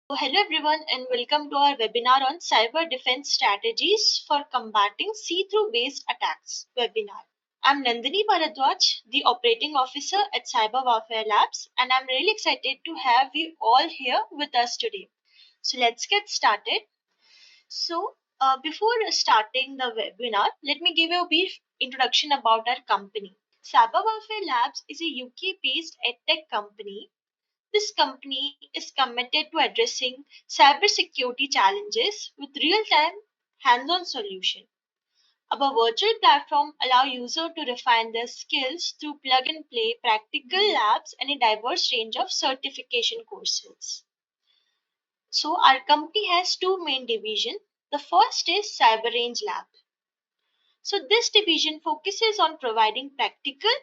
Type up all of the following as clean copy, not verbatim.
Hello everyone and welcome to our webinar on cyber defense strategies for combating see-through based attacks webinar. I'm Nandini Bharadwaj, the operating officer at CyberWarFare Labs, and I'm really excited to have you all here with us today. So let's get started. Before starting the webinar, let me give you a brief introduction about our company. CyberWarFare Labs is a UK-based edtech company. This company is committed to addressing cybersecurity challenges with real-time hands-on solution. Our virtual platform allows users to refine their skills through plug-and-play practical labs and a diverse range of certification courses. So our company has two main divisions. The first is Cyber Range Lab. So this division focuses on providing practical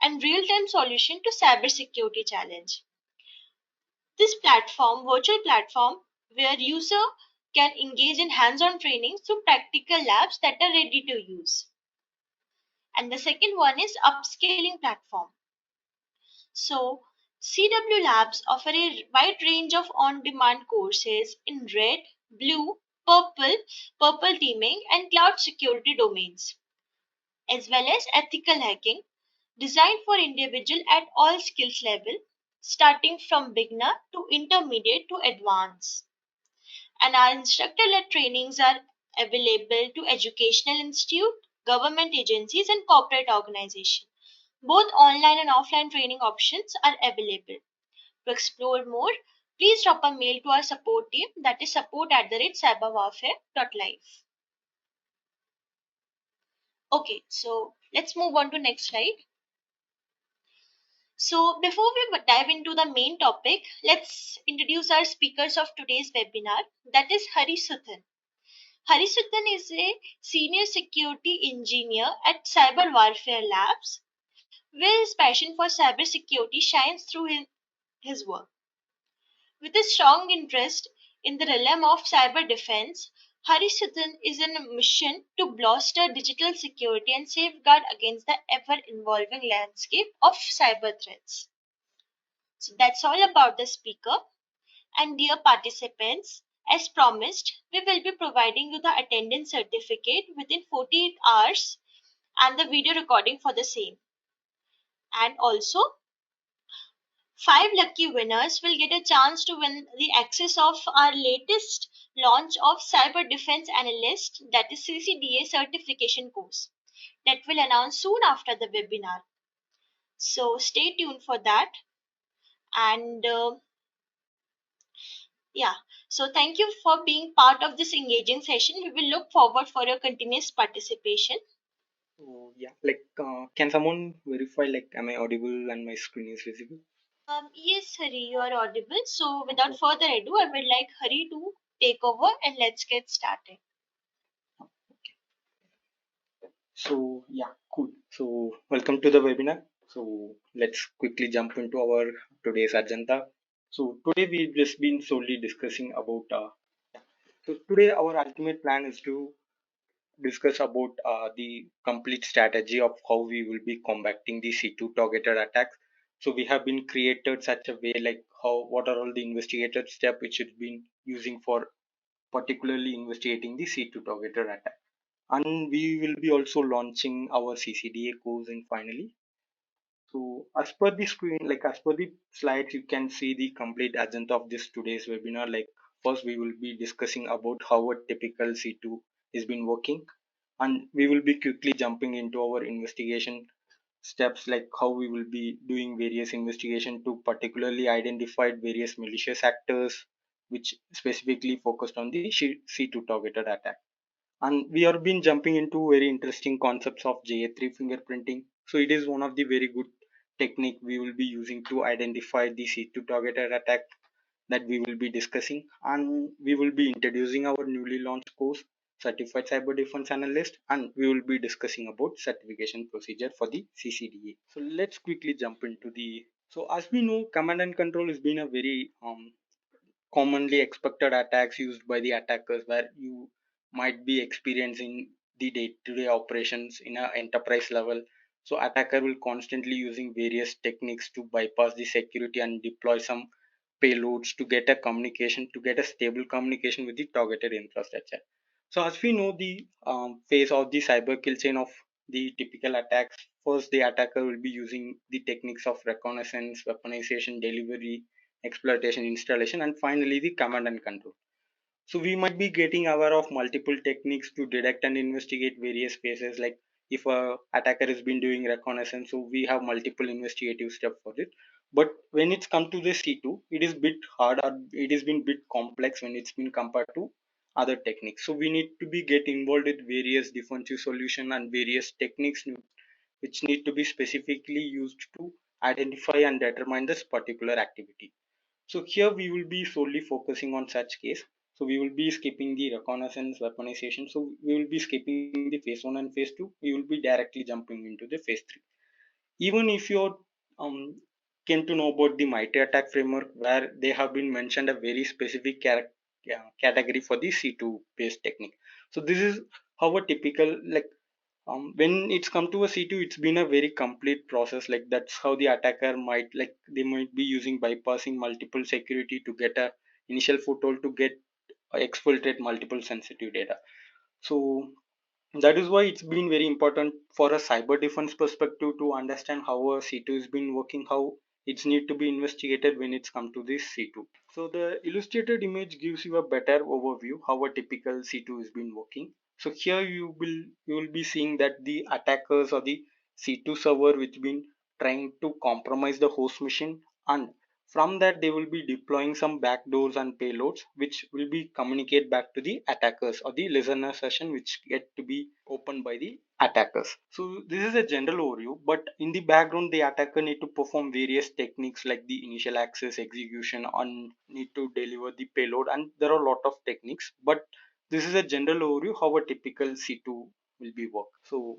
and real-time solution to cybersecurity challenge. This virtual platform, where user can engage in hands-on training through practical labs that are ready to use. And the second one is upscaling platform. So CW Labs offer a wide range of on-demand courses in red, blue, purple teaming, and cloud security domains, as well as ethical hacking, designed for individual at all skills level, starting from beginner to intermediate to advanced. And our instructor-led trainings are available to educational institute, government agencies, and corporate organizations. Both online and offline training options are available. To explore more, please drop a mail to our support team, that is support@cyberwarfare.live. Okay, so let's move on to next slide. So before we dive into the main topic, let's introduce our speakers of today's webinar, that is Hari Suthan. Hari Suthan is a senior security engineer at CyberWarFare Labs, where his passion for cybersecurity shines through his work. With a strong interest in the realm of cyber defense, Hari Suthan is on a mission to bolster digital security and safeguard against the ever-evolving landscape of cyber threats. So that's all about the speaker. And dear participants, as promised, we will be providing you the attendance certificate within 48 hours and the video recording for the same. And also, 5 lucky winners will get a chance to win the access of our latest launch of Cyber Defense Analyst, that is CCDA certification course, that will announce soon after the webinar. So stay tuned for that. And so thank you for being part of this engaging session. We will look forward for your continuous participation. Oh, yeah, can someone verify, am I audible and my screen is visible? Yes, Hari, you are audible. So without further ado, I would like Hari to take over and let's get started. So, yeah, cool. So, welcome to the webinar. So, let's quickly jump into our today's agenda. So, today we've just been solely discussing about, so today our ultimate plan is to discuss about the complete strategy of how we will be combating the C2 targeted attacks. So we have been created such a way like what are all the investigated steps which has been using for particularly investigating the C2 targeted attack. And we will be also launching our CCDA course in finally. So as per the screen, as per the slides, you can see the complete agenda of this today's webinar. Like first we will be discussing about how a typical C2 has been working, and we will be quickly jumping into our investigation steps, like how we will be doing various investigation to particularly identify various malicious actors which specifically focused on the C2 targeted attack. And we have been jumping into very interesting concepts of JA3 fingerprinting. So it is one of the very good technique we will be using to identify the C2 targeted attack that we will be discussing. And we will be introducing our newly launched course, Certified Cyber Defense Analyst, and we will be discussing about certification procedure for the CCDA. So let's quickly jump into the. So as we know, command and control has been a very commonly expected attacks used by the attackers, where you might be experiencing the day-to-day operations in an enterprise level. So attacker will constantly using various techniques to bypass the security and deploy some payloads to get a communication, to get a stable communication with the targeted infrastructure. So as we know the phase of the cyber kill chain of the typical attacks, first the attacker will be using the techniques of reconnaissance, weaponization, delivery, exploitation, installation, and finally the command and control. So we might be getting aware of multiple techniques to detect and investigate various phases. Like if a attacker has been doing reconnaissance, so we have multiple investigative steps for it. But when it's come to the C2, it is bit hard, or it has been bit complex when it's been compared to other techniques. So we need to be get involved with various defensive solution and various techniques which need to be specifically used to identify and determine this particular activity. So here we will be solely focusing on such case. So we will be skipping the reconnaissance weaponization. So we will be skipping the phase 1 and phase 2. We will be directly jumping into the phase 3. Even if you came to know about the mighty attack framework, where they have been mentioned a very specific category for the C2 based technique. So this is how a typical, like when it's come to a C2, it's been a very complete process. Like that's how the attacker might, like they might be using bypassing multiple security to get a initial foothold to get exfiltrate multiple sensitive data. So that is why it's been very important for a cyber defense perspective to understand how a C2 has been working, how it's need to be investigated when it's come to this C2. So the illustrated image gives you a better overview how a typical C2 has been working. So here you will be seeing that the attackers or the C2 server which been trying to compromise the host machine, and from that they will be deploying some backdoors and payloads which will be communicate back to the attackers or the listener session which get to be opened by the attackers. So this is a general overview, but in the background the attacker need to perform various techniques like the initial access, execution, and need to deliver the payload, and there are a lot of techniques, but this is a general overview how a typical C2 will be work. So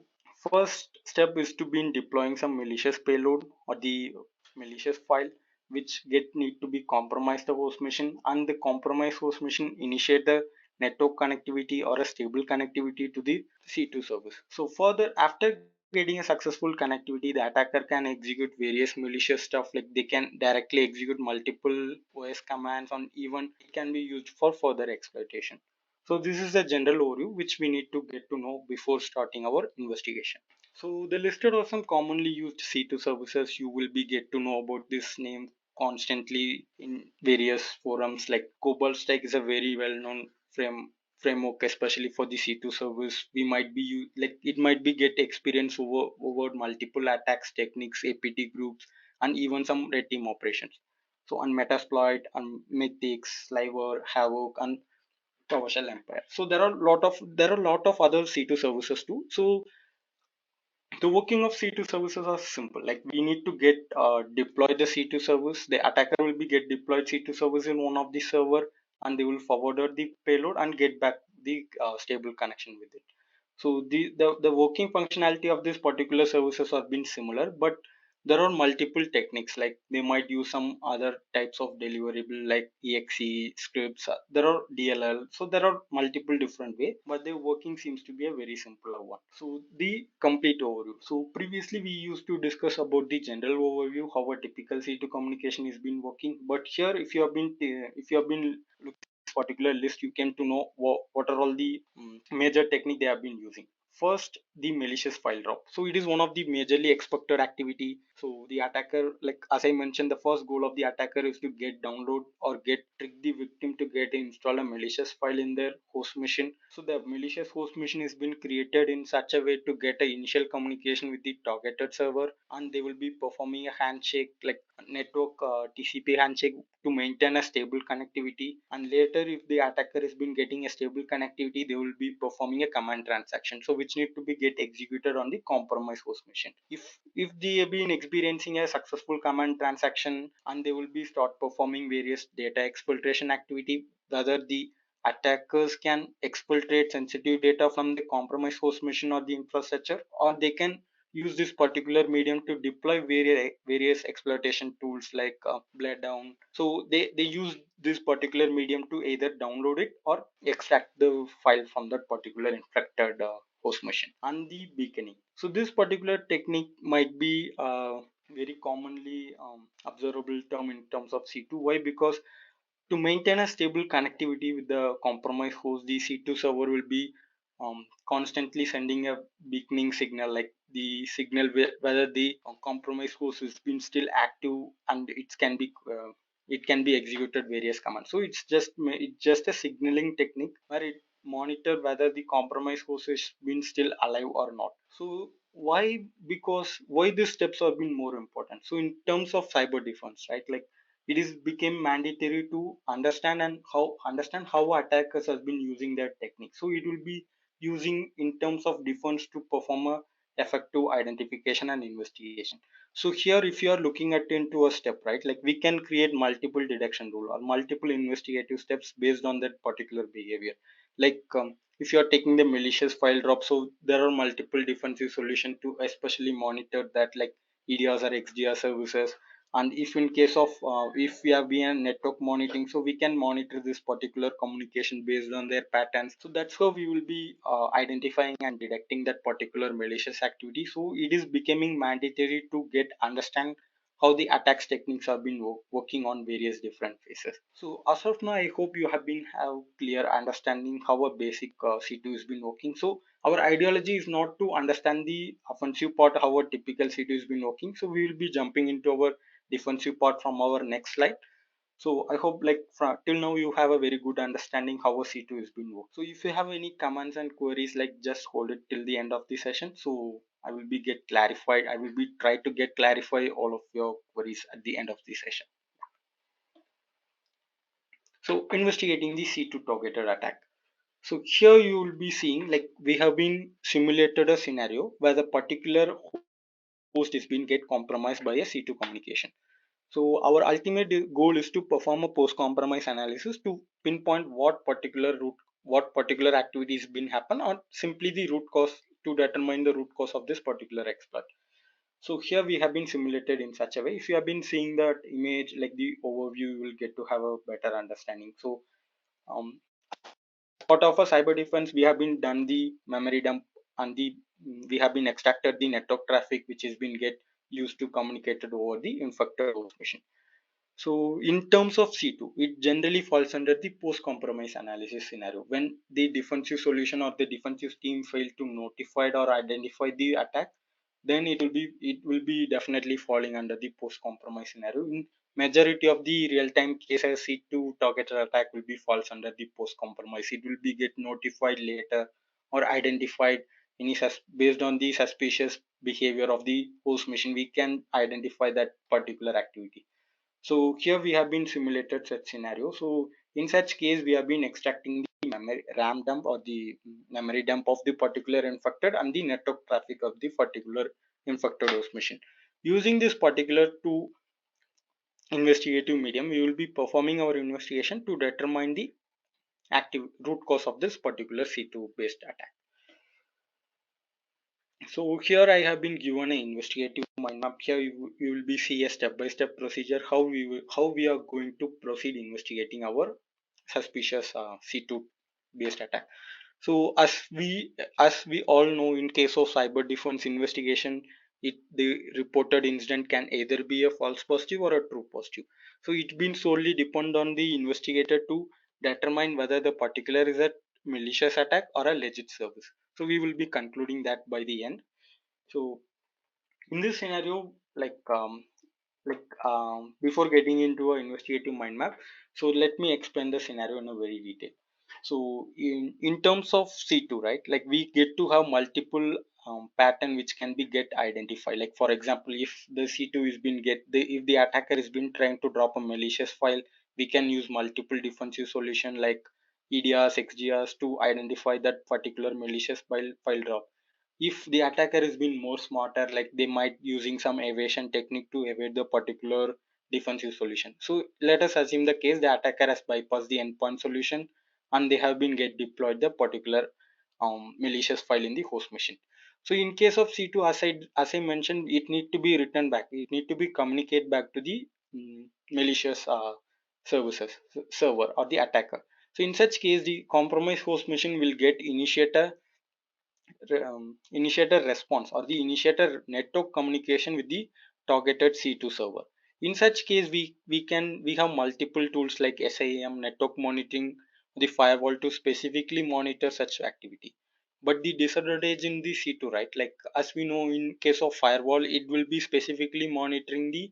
first step is to be in deploying some malicious payload or the malicious file which get need to be compromise the host machine, and the compromised host machine initiate the network connectivity or a stable connectivity to the C2 service. So further, after getting a successful connectivity, the attacker can execute various malicious stuff, like they can directly execute multiple OS commands, and even it can be used for further exploitation. So this is the general overview which we need to get to know before starting our investigation. So the listed are some commonly used C2 services. You will be get to know about this name constantly in various forums. Like Cobalt Strike is a very well known framework, especially for the C2 service. We might be like it might be get experience over multiple attacks techniques, APT groups, and even some red team operations. So on Metasploit, on Mythics, Sliver, Havoc, and PowerShell Empire. So there are a lot of other C2 services too. So the working of C2 services are simple. Like we need to get deploy the C2 service. The attacker will be get deployed C2 service in one of the server, and they will forward the payload and get back the stable connection with it. So the working functionality of these particular services have been similar, but there are multiple techniques. Like they might use some other types of deliverable like exe scripts. There are DLL. So there are multiple different way, but the working seems to be a very simpler one. So the complete overview. So previously we used to discuss about the general overview how a typical C2 communication is been working. But here, if you have been particular list, you came to know what are all the major technique they have been using. First, the malicious file drop. So it is one of the majorly expected activity. So the attacker, like as I mentioned, the first goal of the attacker is to get download or get trick the victim to get install a malicious file in their host machine. So the malicious host machine has been created in such a way to get an initial communication with the targeted server, and they will be performing a handshake like network TCP handshake to maintain a stable connectivity. And later, if the attacker has been getting a stable connectivity, they will be performing a command transaction, so which need to be get executed on the compromised host machine. If they have been experiencing a successful command transaction, and they will be start performing various data exfiltration activity, whether the attackers can exfiltrate sensitive data from the compromised host machine or the infrastructure, or they can use this particular medium to deploy various exploitation tools like blade down. So they use this particular medium to either download it or extract the file from that particular infected host machine. And the beaconing, so this particular technique might be very commonly observable term in terms of C2. Why? Because to maintain a stable connectivity with the compromised host, the C2 server will be constantly sending a beaconing signal, like the signal whether the compromised host has been still active, and it can be executed various commands. So it's just a signaling technique where it monitor whether the compromised host has been still alive or not. So why? Because why these steps are being more important. So in terms of cyber defense, right, like it is became mandatory to understand how attackers have been using that technique. So it will be using in terms of defense to perform a effective identification and investigation. So here, if you are looking at into a step, right, like we can create multiple detection rule or multiple investigative steps based on that particular behavior. Like if you are taking the malicious file drop, so there are multiple defensive solution to especially monitor that, like EDRs or XDR services. And if in case of if we have been network monitoring, so we can monitor this particular communication based on their patterns. So that's how we will be identifying and detecting that particular malicious activity. So it is becoming mandatory to get understand how the attacks techniques have been working on various different phases. So as of now, I hope you have clear understanding how a basic C2 has been working. So our ideology is not to understand the offensive part, how a typical C2 has been working. So we will be jumping into our defensive part from our next slide. So I hope like till now you have a very good understanding how a C2 is being worked. So if you have any comments and queries, like just hold it till the end of the session. So I will be get clarified. I will be try to get clarify all of your queries at the end of the session. So investigating the C2 targeted attack. So here you will be seeing like we have been simulated a scenario where the particular host is being get compromised by a C2 communication. So our ultimate goal is to perform a post-compromise analysis to pinpoint what particular activities been happen, or simply the root cause to determine the root cause of this particular exploit. So here we have been simulated in such a way. If you have been seeing that image, like the overview, you will get to have a better understanding. So um, part of a cyber defense, we have been done the memory dump and we have been extracted the network traffic which has been get used to communicated over the infected host machine. So in terms of C2, it generally falls under the post-compromise analysis scenario. When the defensive solution or the defensive team fail to notify or identify the attack, then it will be definitely falling under the post-compromise scenario. In majority of the real-time cases, C2 targeted attack will be falls under the post-compromise. It will be get notified later or identified based on the suspicious behavior of the host machine. We can identify that particular activity. So here we have been simulated such scenario. So in such case, we have been extracting the memory RAM dump or the memory dump of the particular infected and the network traffic of the particular infected host machine. Using this particular two investigative medium, we will be performing our investigation to determine the active root cause of this particular C2 based attack. So here I have been given an investigative mind map. Here you will be see a step-by-step procedure how we are going to proceed investigating our suspicious C2 based attack. So as we all know, in case of cyber defense investigation, the reported incident can either be a false positive or a true positive. So it's been solely depend on the investigator to determine whether the particular is a malicious attack or a legit service. So we will be concluding that by the end. So in this scenario, before getting into a investigative mind map, so let me explain the scenario in a very detail. So in terms of C2, right, like we get to have multiple pattern which can be get identified. Like for example, if the C2 is been if the attacker has been trying to drop a malicious file, we can use multiple defensive solution like EDRs, XDRs to identify that particular malicious file drop. If the attacker has been more smarter, like they might using some evasion technique to evade the particular defensive solution. So let us assume the case the attacker has bypassed the endpoint solution and they have been get deployed the particular malicious file in the host machine. So in case of C2, as I mentioned, it need to be written back, it need to be communicate back to the malicious server or the attacker. So in such case, the compromised host machine will get initiator response or the initiator network communication with the targeted C2 server. In such case, we have multiple tools like SIAM, network monitoring, the firewall to specifically monitor such activity. But the disadvantage in the C2, right? Like as we know, in case of firewall, it will be specifically monitoring the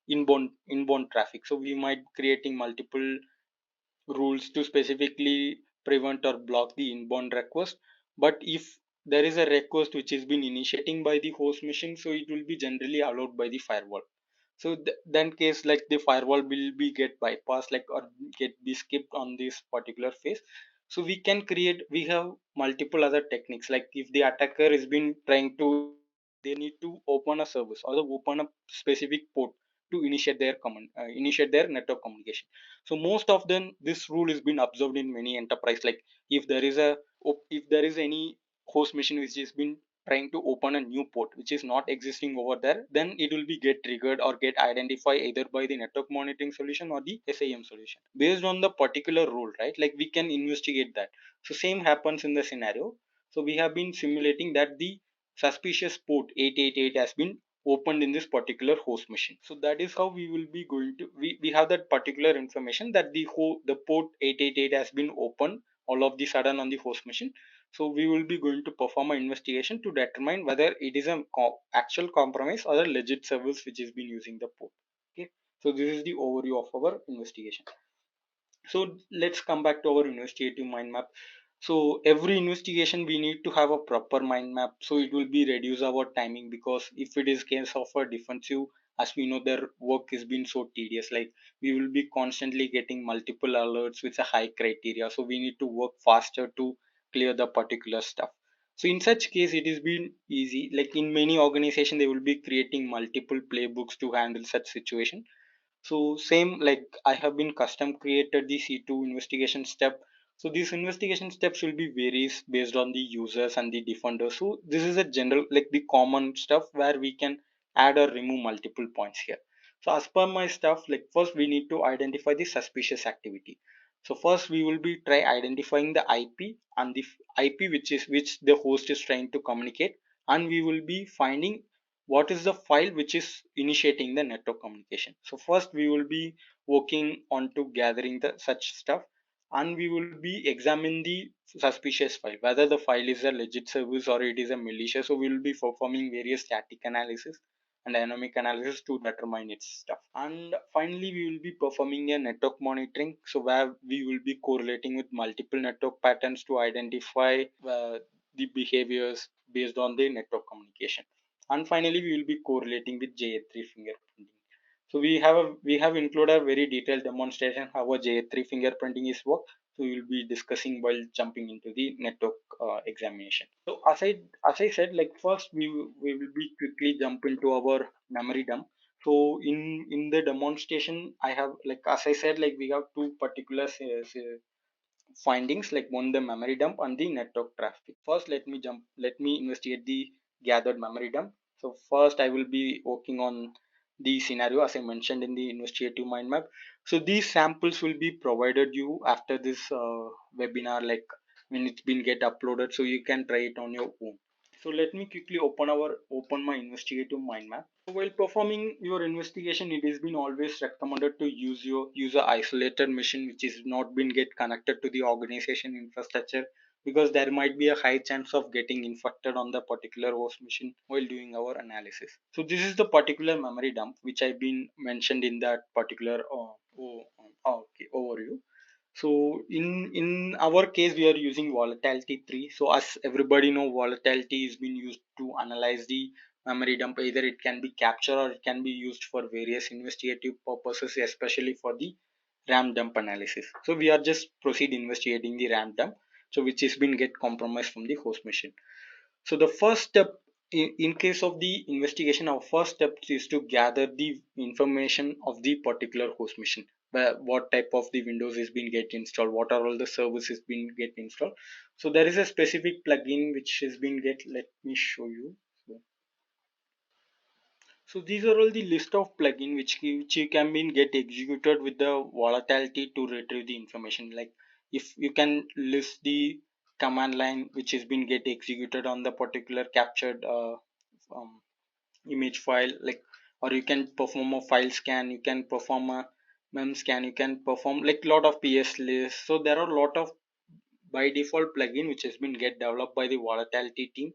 inbound traffic. So we might creating multiple rules to specifically prevent or block the inbound request. But if there is a request which is been initiating by the host machine, so it will be generally allowed by the firewall. So then case like the firewall will be get bypassed, like or get be skipped on this particular phase. So we have multiple other techniques, like if the attacker has been trying to, they need to open a service or open a specific port to initiate their network communication. So most of them, this rule has been observed in many enterprise. Like if there is if there is any host machine which has been trying to open a new port which is not existing over there, then it will be get triggered or get identified either by the network monitoring solution or the SIM solution based on the particular rule, right? Like we can investigate that. So same happens in the scenario. So we have been simulating that the suspicious port 888 has been opened in this particular host machine. So that is how we will be going to, we have that particular information that the port 888 has been opened all of the sudden on the host machine. So we will be going to perform an investigation to determine whether it is a actual compromise or a legit service which is been using the port. Okay, so this is the overview of our investigation. So let's come back to our investigative mind map. So every investigation we need to have a proper mind map, so it will be reduce our timing, because if it is case of a defensive, as we know, their work is been so tedious, like we will be constantly getting multiple alerts with a high criteria, so we need to work faster to clear the particular stuff. So in such case it is been easy, like in many organization they will be creating multiple playbooks to handle such situation. So same, like I have been custom created the C2 investigation step. So these investigation steps will be varies based on the users and the defenders. So this is a general, like the common stuff where we can add or remove multiple points here. So as per my stuff, like first we need to identify the suspicious activity. So first we will be try identifying the IP and the IP which the host is trying to communicate, and we will be finding what is the file which is initiating the network communication. So first we will be working on to gathering the such stuff, and we will be examine the suspicious file whether the file is a legit service or it is a malicious. So we will be performing various static analysis and dynamic analysis to determine its stuff. And finally we will be performing a network monitoring, so where we will be correlating with multiple network patterns to identify the behaviors based on the network communication. And finally we will be correlating with J3 fingerprinting. So we have included a very detailed demonstration how a J3 fingerprinting is work. So we will be discussing while jumping into the network examination. So as I said, like first we will be quickly jump into our memory dump. So in the demonstration I have, like as I said, like we have two particular findings, like one the memory dump and the network traffic. First let me investigate the gathered memory dump. So first I will be working on the scenario as I mentioned in the investigative mind map. So these samples will be provided you after this webinar, like when it's been get uploaded, so you can try it on your own. So let me quickly open my investigative mind map. So while performing your investigation, it has been always recommended to use a isolated machine which is not been get connected to the organization infrastructure, because there might be a high chance of getting infected on the particular host machine while doing our analysis. So this is the particular memory dump which I've been mentioned in that particular okay, overview. So in our case we are using volatility 3. So as everybody know, volatility is being used to analyze the memory dump. Either it can be captured or it can be used for various investigative purposes, especially for the RAM dump analysis. So we are just proceed investigating the RAM dump, so which is been get compromised from the host machine. So the first step in case of the investigation, our first step is to gather the information of the particular host machine. What type of the Windows is being get installed, what are all the services being get installed. So there is a specific plugin which has been get. Let me show you. So these are all the list of plugin which you can be get executed with the volatility to retrieve the information. Like if you can list the command line which has been get executed on the particular captured um, image file, like or you can perform a file scan, you can perform a mem scan, you can perform like lot of ps lists. So there are a lot of by default plugin which has been get developed by the volatility team,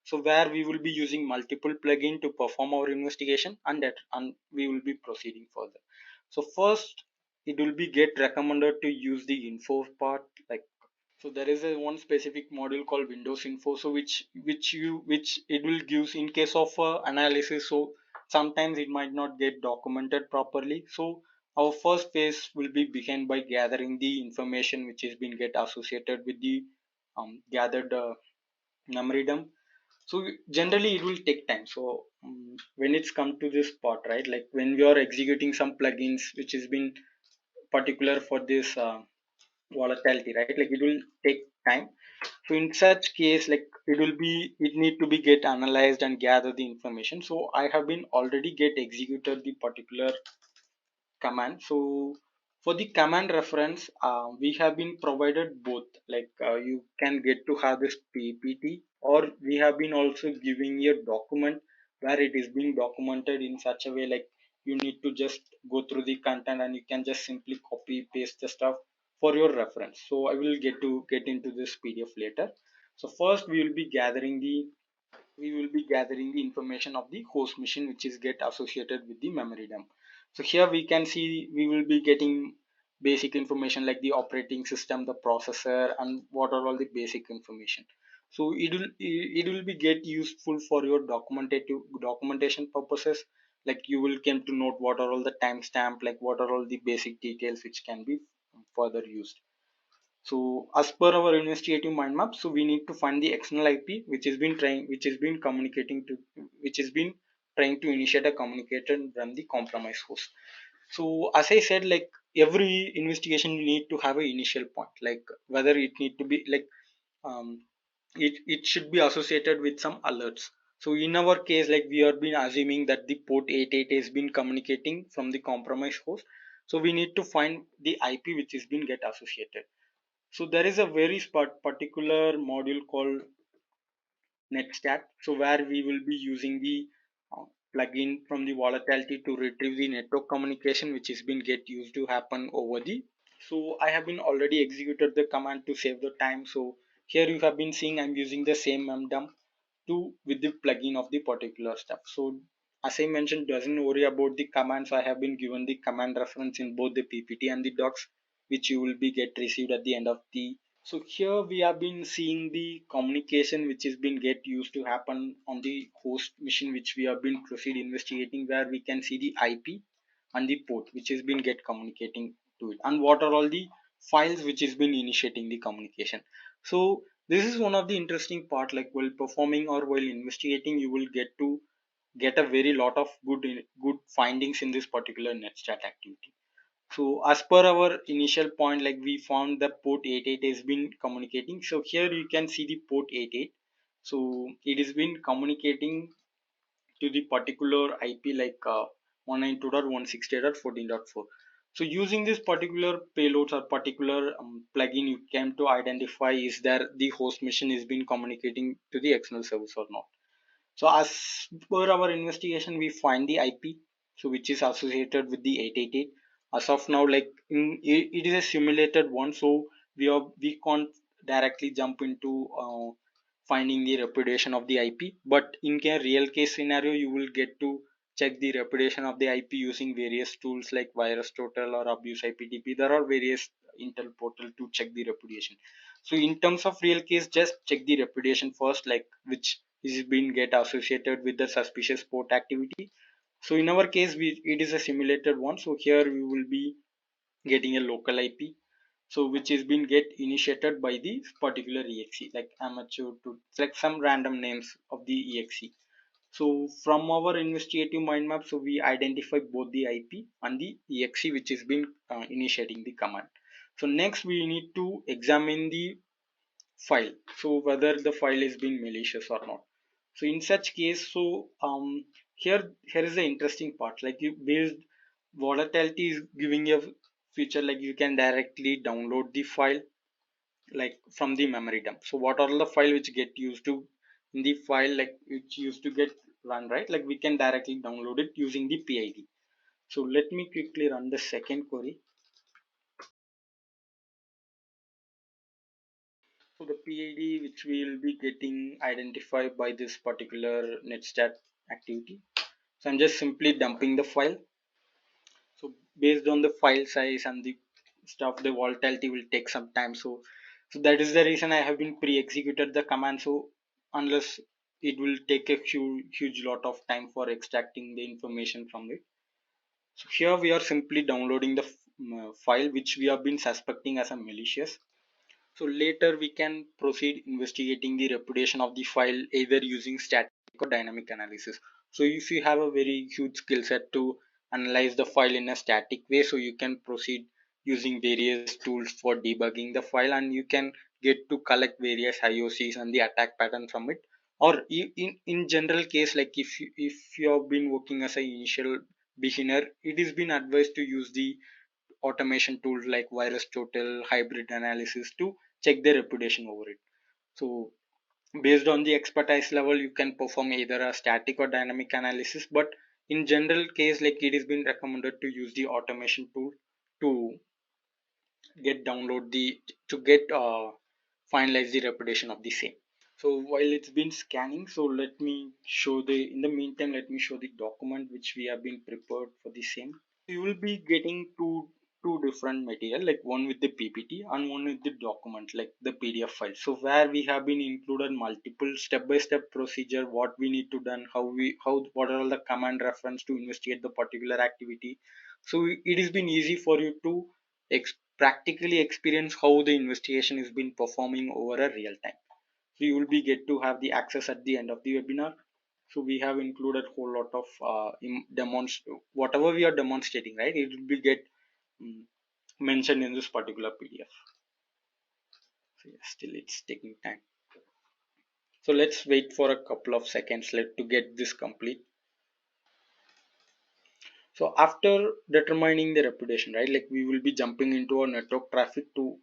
so where we will be using multiple plugin to perform our investigation, and we will be proceeding further. So first it will be get recommended to use the info part, like, so there is a one specific module called windows info, so which it will gives in case of analysis. So sometimes it might not get documented properly, so our first phase will be began by gathering the information which is been get associated with the gathered memory dump. So generally it will take time. So when it's come to this part, right, like when we are executing some plugins which has been particular for this volatility, right, like it will take time. So in such case, like it need to be get analyzed and gather the information. So I have been already get executed the particular command. So for the command reference, we have been provided both, like you can get to have this ppt, or we have been also giving a document where it is being documented in such a way like you need to just go through the content and you can just simply copy paste the stuff for your reference. So I will get into this pdf later. So first we will be gathering the information of the host machine which is get associated with the memory dump. So here we can see we will be getting basic information like the operating system, the processor, and what are all the basic information. So it will be get useful for your documentation purposes, like you will come to note what are all the timestamp, like what are all the basic details which can be further used. So as per our investigative mind map, so we need to find the external IP which has been communicating to, which has been trying to initiate a communication from the compromised host. So as I said, like every investigation you need to have an initial point, like whether it need to be like it should be associated with some alerts. So in our case, like we have been assuming that the port 88 has been communicating from the compromised host. So we need to find the IP which is been get associated. So there is a very particular module called netstat. So where we will be using the plugin from the volatility to retrieve the network communication which is been get used to happen over the. So I have been already executed the command to save the time. So here you have been seeing I'm using the same memdump to with the plugin of the particular stuff. So as I mentioned, doesn't worry about the commands. I have been given the command reference in both the PPT and the docs, which you will be get received at the end of the. So here we have been seeing the communication which has been get used to happen on the host machine which we have been proceed investigating, where we can see the IP and the port which has been get communicating to it, and what are all the files which has been initiating the communication. So this is one of the interesting part, like while performing or while investigating you will get to get a very lot of good findings in this particular netstat activity. So as per our initial point, like we found the port 88 has been communicating. So here you can see the port 88. So it has been communicating to the particular IP like 192.168.14.4. So using this particular payloads or particular plugin, you came to identify is there the host machine is been communicating to the external service or not. So as per our investigation, we find the IP, so which is associated with the 888. As of now, like it is a simulated one, so we can't directly jump into finding the repudiation of the IP. But in a real case scenario, you will get to check the repudiation of the IP using various tools like Virus Total or Abuse IPTP. There are various Intel portal to check the repudiation. So in terms of real case, just check the repudiation first, like which is been get associated with the suspicious port activity. So in our case, it is a simulated one. So here we will be getting a local IP. So which is been get initiated by the particular exe, like amateur to select some random names of the exe. So from our investigative mind map, so we identify both the IP and the exe which is been initiating the command. So next we need to examine the file, so whether the file is being malicious or not. So in such case, so here is the interesting part, like you based volatility is giving you a feature like you can directly download the file like from the memory dump. So what are the file which get used to in the file, like which used to get run, right? Like we can directly download it using the PID. So let me quickly run the second query. So the PID which we will be getting identified by this particular netstat activity. So I'm just simply dumping the file. So based on the file size and the stuff, the volatility will take some time. So that is the reason I have been pre-executed the command. So unless it will take a huge lot of time for extracting the information from it. So here we are simply downloading the file which we have been suspecting as a malicious. So later we can proceed investigating the reputation of the file either using static or dynamic analysis. So if you have a very huge skill set to analyze the file in a static way, so you can proceed using various tools for debugging the file, and you can get to collect various IOCs and the attack pattern from it. Or in general case, like if you have been working as an initial beginner, it is been advised to use the automation tools like virus total, hybrid analysis to check the reputation over it. So based on the expertise level, you can perform either a static or dynamic analysis, but in general case, like it has been recommended to use the automation tool to get download the to get finalize the reputation of the same. So while it's been scanning, so let me show the in the meantime let me show the document which we have been prepared for the same. You will be getting two different material, like one with the PPT and one with the document like the PDF file. So where we have been included multiple step by step procedure, what we need to done, how what are all the command reference to investigate the particular activity. So it has been easy for you to practically experience how the investigation is been performing over a real time. So you will be get to have the access at the end of the webinar. So we have included whole lot of whatever we are demonstrating, right? It will be get mm, mentioned in this particular PDF. So yeah, still it's taking time. So let's wait for a couple of seconds let to get this complete. So after determining the reputation, right, like we will be jumping into a network traffic to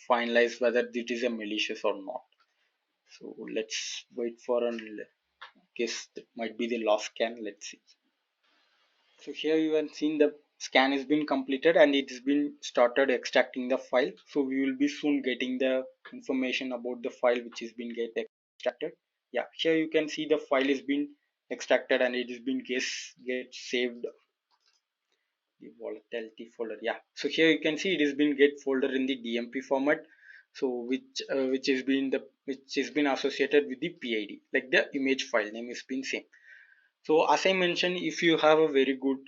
finalize whether it is a malicious or not. So let's wait for an guess that might be the last scan. Let's see. So here you have seen the scan has been completed and it has been started extracting the file. So we will be soon getting the information about the file which is been get extracted. Yeah, here you can see the file is been extracted and it is been get saved the volatility folder. Yeah, so here you can see it has been get folder in the DMP format. So which has been associated with the PID, like the image file name is been same. So as I mentioned, if you have a very good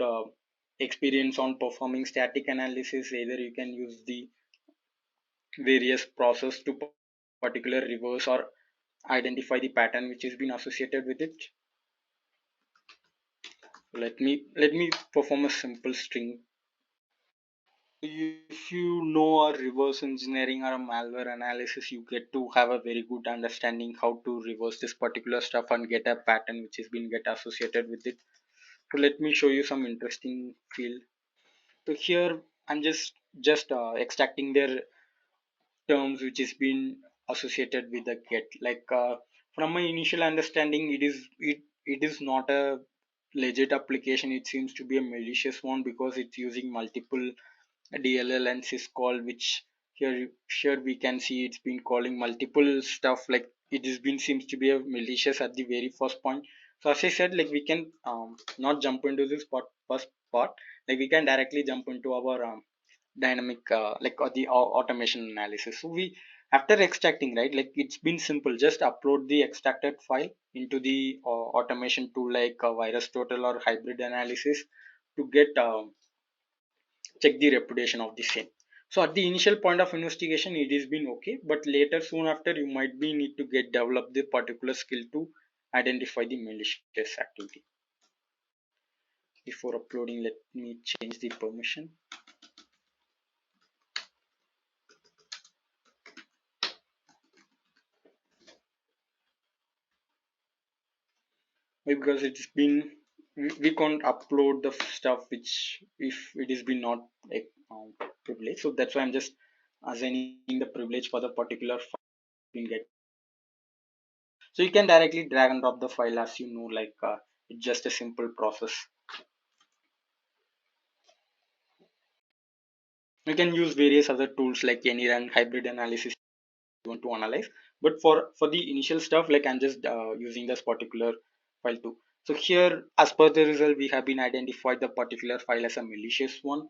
experience on performing static analysis, either you can use the various process to particular reverse or identify the pattern which has been associated with it. Let me perform a simple string. If you know a reverse engineering or a malware analysis, you get to have a very good understanding how to reverse this particular stuff and get a pattern which has been get associated with it. So let me show you some interesting field. So here I'm just extracting their terms which is been associated with the get. Like from my initial understanding, it is not a legit application. It seems to be a malicious one because it's using multiple DLL and syscall, which here we can see it's been calling multiple stuff. Like it has been seems to be a malicious at the very first point. So as I said, like we can not jump into this first part. Like we can directly jump into our dynamic the automation analysis. So we after extracting, right, like it's been simple, just upload the extracted file into the automation tool like virus total or hybrid analysis to get check the reputation of the same. So at the initial point of investigation it is been okay, but later soon after you might be need to get develop the particular skill to identify the malicious activity. Before uploading, let me change the permission. Because it's been we can't upload the stuff which if it is been not like privilege. So that's why I'm just assigning the privilege for the particular file you can get. So you can directly drag and drop the file as you know, like It's just a simple process. You can use various other tools like any run hybrid analysis you want to analyze, but for the initial stuff, like I'm just using this particular file too. So here, as per the result, we have been identified the particular file as a malicious one.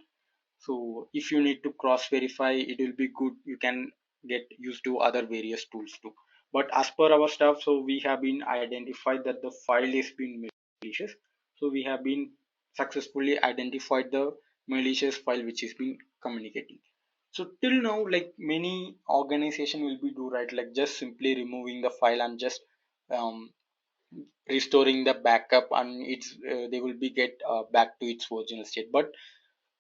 So if you need to cross verify, it will be good. You can get used to other various tools too. But as per our stuff, so we have been identified that the file is been malicious. So we have been successfully identified the malicious file which is being communicating. So till now, like many organization will be do right, like just simply removing the file and just um, restoring the backup, and it's they will be get back to its original state. But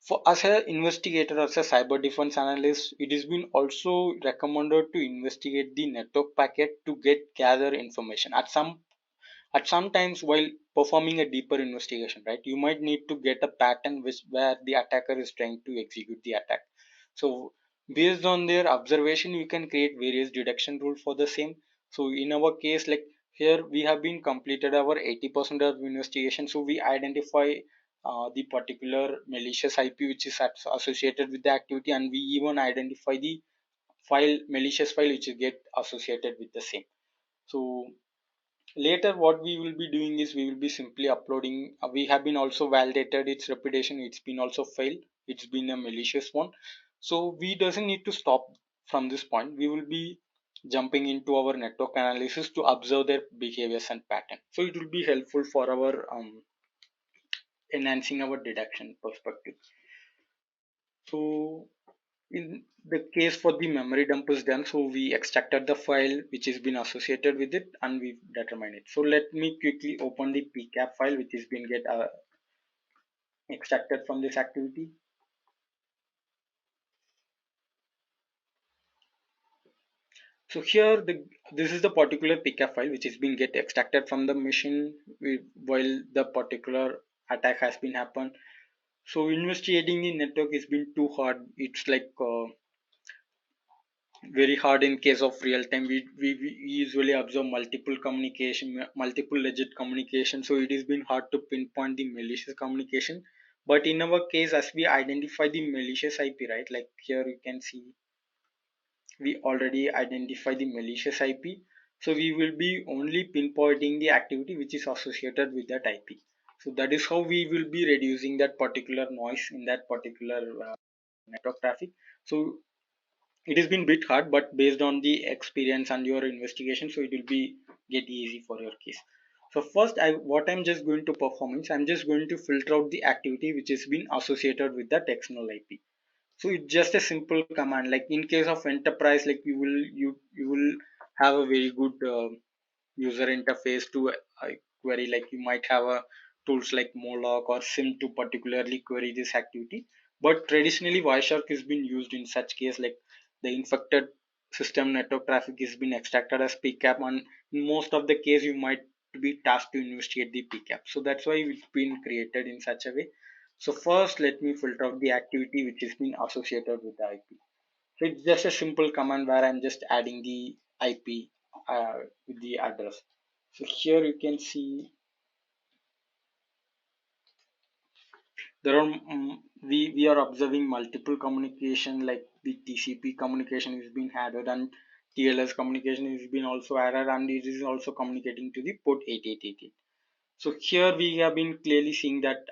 for as an investigator, as a cyber defense analyst, it has been also recommended to investigate the network packet to get gather information. At some times while performing a deeper investigation, right, you might need to get a pattern which where the attacker is trying to execute the attack. So based on their observation, you can create various deduction rule for the same. So in our case, like here we have been completed our 80% of investigation. So we identify the particular malicious IP which is associated with the activity, and we even identify the file malicious file which is get associated with the same. So later what we will be doing is we will be simply uploading, we have been also validated its reputation, it's been also failed, it's been a malicious one. So we doesn't need to stop from this point, we will be jumping into our network analysis to observe their behaviors and pattern. So it will be helpful for our enhancing our deduction perspective. So in the case for the memory dump is done, so we extracted the file which has been associated with it and we determine it. So let me quickly open the pcap file which has been get extracted from this activity. So here this is the particular pcap file which has been get extracted from the machine while the particular attack has been happened. So investigating the network has been too hard, it's like very hard in case of real time. We usually observe multiple communication, multiple legit communication, so it has been hard to pinpoint the malicious communication. But in our case, as we identify the malicious ip, right, like here you can see we already identify the malicious ip, so we will be only pinpointing the activity which is associated with that ip. So that is how we will be reducing that particular noise in that particular network traffic. So it has been bit hard, but based on the experience and your investigation, so it will be get easy for your case. So first what I'm just going to perform is I'm just going to filter out the activity which has been associated with that external ip. So it's just a simple command, like in case of enterprise, like you will have a very good user interface to query, like you might have a tools like Moloch or sim to particularly query this activity. But traditionally wireshark has been used in such case, like the infected system network traffic has been extracted as pcap, and in most of the case you might be tasked to investigate the pcap. So that's why it's been created in such a way. So first let me filter out the activity which is been associated with the ip. So it's just a simple command where I'm just adding the IP with the address. So here you can see there are we are observing multiple communication, like the TCP communication is being added and TLS communication is being also added, and it is also communicating to the port 8888. So here we have been clearly seeing that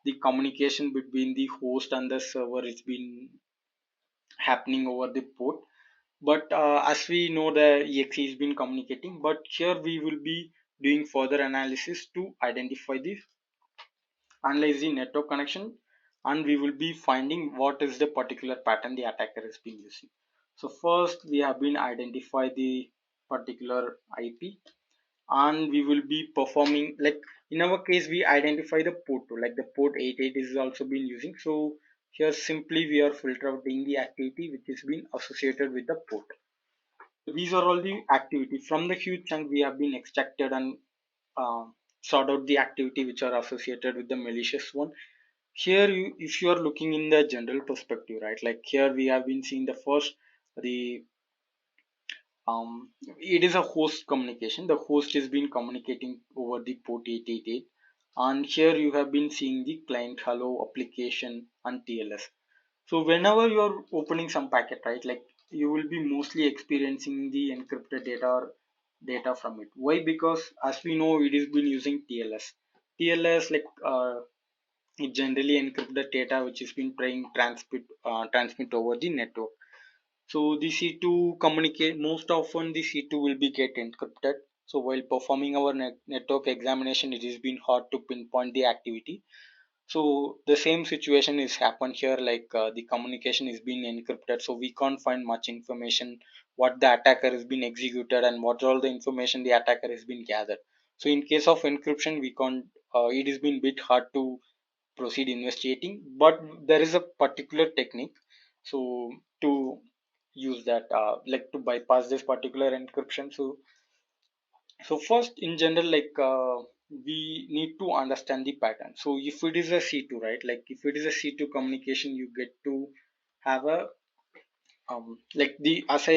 the communication between the host and the server is been happening over the port. But as we know the exe has been communicating, but here we will be doing further analysis to identify this, analyze the network connection, and we will be finding what is the particular pattern the attacker has been using. So first we have been identify the particular ip, and we will be performing, like in our case we identify the port too, like the port 88 is also been using. So here simply we are filtering the activity which is being associated with the port. These are all the activity from the huge chunk we have been extracted and uh, sort out the activity which are associated with the malicious one. Here if you are looking in the general perspective, right, like here we have been seeing the first the it is a host communication. The host has been communicating over the port 888, and here you have been seeing the client hello application and TLS. So whenever you are opening some packet, right, like you will be mostly experiencing the encrypted data or data from it. Why? Because as we know, it is been using TLS. TLS like it generally encrypt the data which is been trying transmit over the network. So the C2 communicate most often the C2 will be get encrypted. So while performing our network examination, it has been hard to pinpoint the activity. So the same situation is happened here, like the communication is being encrypted, so we can't find much information what the attacker has been executed and what all the information the attacker has been gathered. So in case of encryption, we can't. It has been bit hard to proceed investigating, but there is a particular technique. So to use that, like to bypass this particular encryption. So first, in general, like we need to understand the pattern. So if it is a C2, right? Like if it is a C2 communication, you get to have a like the as